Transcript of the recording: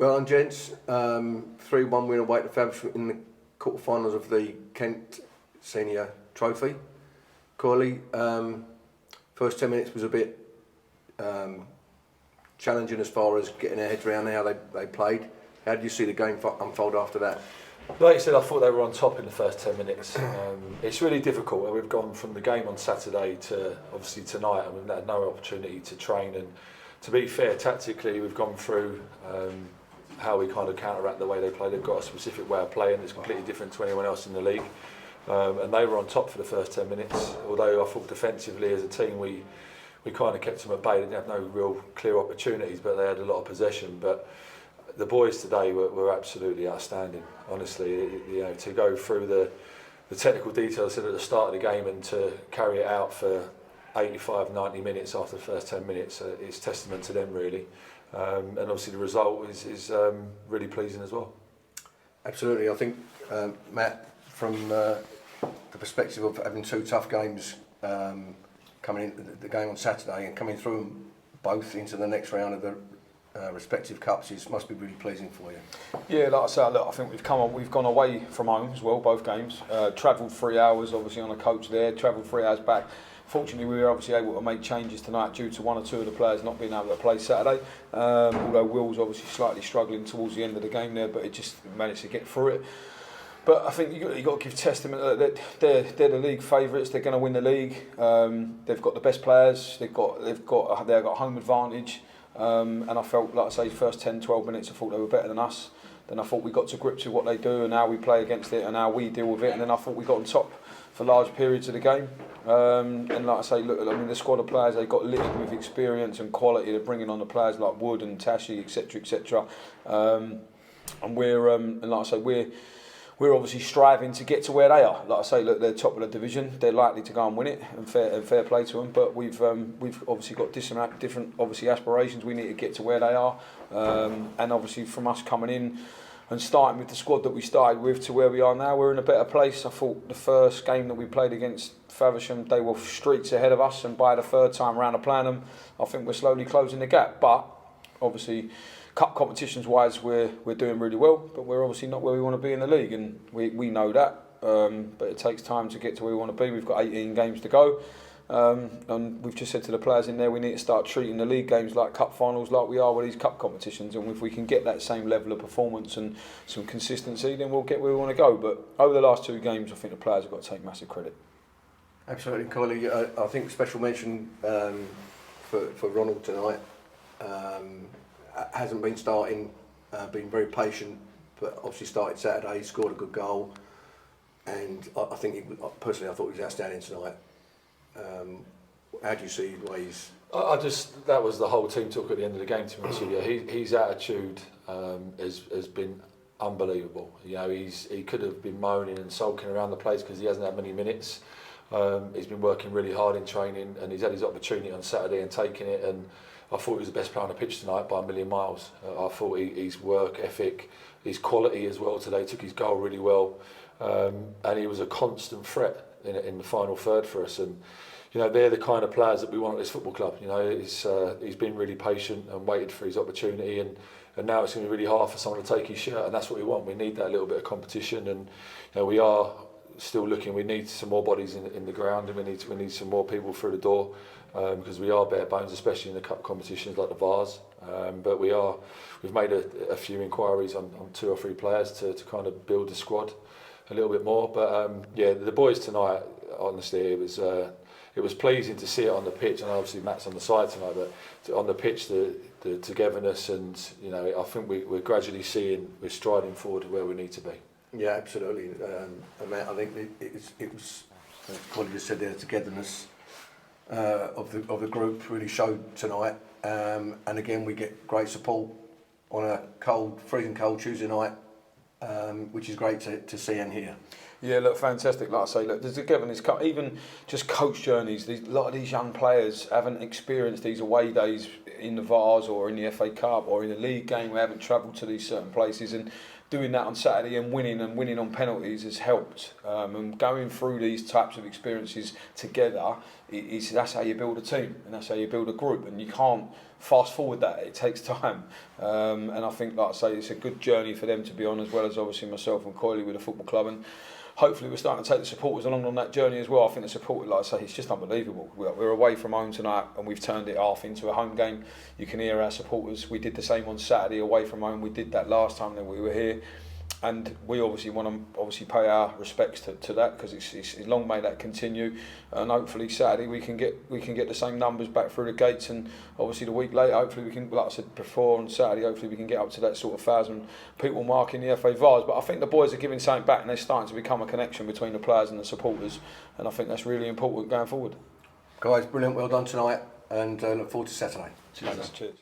Well, and gents, 3-1 win away to Faversham in the quarterfinals of the Kent Senior Trophy. Corley, first 10 minutes was a bit challenging as far as getting our heads around how they played. How did you see the game unfold after that? Like you said, I thought they were on top in the first 10 minutes. It's really difficult, and we've gone from the game on Saturday to obviously tonight, and we've had no opportunity to train. And to be fair, tactically, we've gone through how we kind of counteract the way they play. They've got a specific way of playing that's completely different to anyone else in the league. And they were on top for the first 10 minutes, although I thought defensively as a team we kind of kept them at bay. They didn't have no real clear opportunities, but they had a lot of possession. But the boys today were absolutely outstanding, honestly. You know, to go through the technical details at the start of the game and to carry it out for 85, 90 minutes after the first 10 minutes, it's testament to them really. And obviously the result is really pleasing as well. Absolutely. I think, Matt, from the perspective of having two tough games coming in, the game on Saturday and coming through them both into the next round of the respective cups, must be really pleasing for you. Yeah, like I said, look, I think we've gone away from home as well, both games. Travelled 3 hours, obviously on a coach there. Travelled 3 hours back. Fortunately, we were obviously able to make changes tonight due to one or two of the players not being able to play Saturday. Although Will's obviously slightly struggling towards the end of the game there, but it just managed to get through it. But I think you got to give testament that they're the league favourites. They're going to win the league. They've got the best players. They've got home advantage. And I felt, like I say, first 10, 12 minutes, I thought they were better than us. Then I thought we got to grips with what they do and how we play against it and how we deal with it. And then I thought we got on top for large periods of the game. And like I say, look, I mean, the squad of players, they've got littered with experience and quality. They're bringing on the players like Wood and Tashi, etc., etc. And and like I say, we're obviously striving to get to where they are. Like I say, look, they're top of the division. They're likely to go and win it, and fair play to them. But we've obviously got different obviously aspirations. We need to get to where they are, and obviously from us coming in and starting with the squad that we started with to where we are now, we're in a better place. I thought the first game that we played against Faversham, they were streets ahead of us, and by the third time round of playing them, I think we're slowly closing the gap. But obviously, cup competitions wise, we're doing really well, but we're obviously not where we want to be in the league, and we know that. But it takes time to get to where we want to be. We've got 18 games to go, and we've just said to the players in there, we need to start treating the league games like cup finals, like we are with these cup competitions. And if we can get that same level of performance and some consistency, then we'll get where we want to go. But over the last 2 games, I think the players have got to take massive credit. Absolutely, Coley. I think special mention for Ronald tonight. Hasn't been starting, been very patient, but obviously started Saturday, scored a good goal, and I think personally I thought he was outstanding tonight. How do you see the way he's? That was the whole team talk at the end of the game, to be honest with you. His attitude has been unbelievable. You know, he could have been moaning and sulking around the place because he hasn't had many minutes. He's been working really hard in training, and he's had his opportunity on Saturday and taking it. And I thought he was the best player on the pitch tonight by a million miles. I thought his work ethic, his quality as well today, took his goal really well, and he was a constant threat in the final third for us. And you know, they're the kind of players that we want at this football club. You know, he's been really patient and waited for his opportunity, and now it's going to be really hard for someone to take his shirt, and that's what we want. We need that little bit of competition, and you know, we are still looking. We need some more bodies in the ground, and we need some more people through the door, because we are bare bones, especially in the cup competitions like the Vars. But we've made a few inquiries on 2 or 3 players to kind of build the squad a little bit more. But yeah, the boys tonight, honestly, it was pleasing to see it on the pitch, and obviously Matt's on the side tonight, but on the pitch, the togetherness, and you know, I think we're gradually we're striding forward to where we need to be. Yeah, absolutely. Matt, I think it was, as Colin just said there, togetherness of the group really showed tonight, and again we get great support on a freezing cold Tuesday night, which is great to see and hear. Yeah, look, fantastic. Like I say, look, there's togetherness. Even just coach journeys. A lot of these young players haven't experienced these away days in the Vars or in the FA Cup or in the league game. We haven't travelled to these certain places, and doing that on Saturday and winning on penalties has helped. And going through these types of experiences together, that's how you build a team, and that's how you build a group. And you can't fast forward that, it takes time. And I think, like I say, it's a good journey for them to be on, as well as obviously myself and Coyley with the football club. And hopefully we're starting to take the supporters along on that journey as well. I think the support, like I say, it's just unbelievable. We're away from home tonight and we've turned it half into a home game. You can hear our supporters. We did the same on Saturday away from home. We did that last time that we were here. And we obviously want to pay our respects to that, because it's long may that continue, and hopefully Saturday we can get the same numbers back through the gates, and obviously the week later hopefully we can, like I said before, on Saturday hopefully we can get up to that sort of 1,000 people mark in the FA Vars. But I think the boys are giving something back, and they're starting to become a connection between the players and the supporters, and I think that's really important going forward. Guys, brilliant, well done tonight, and look forward to Saturday. Cheers.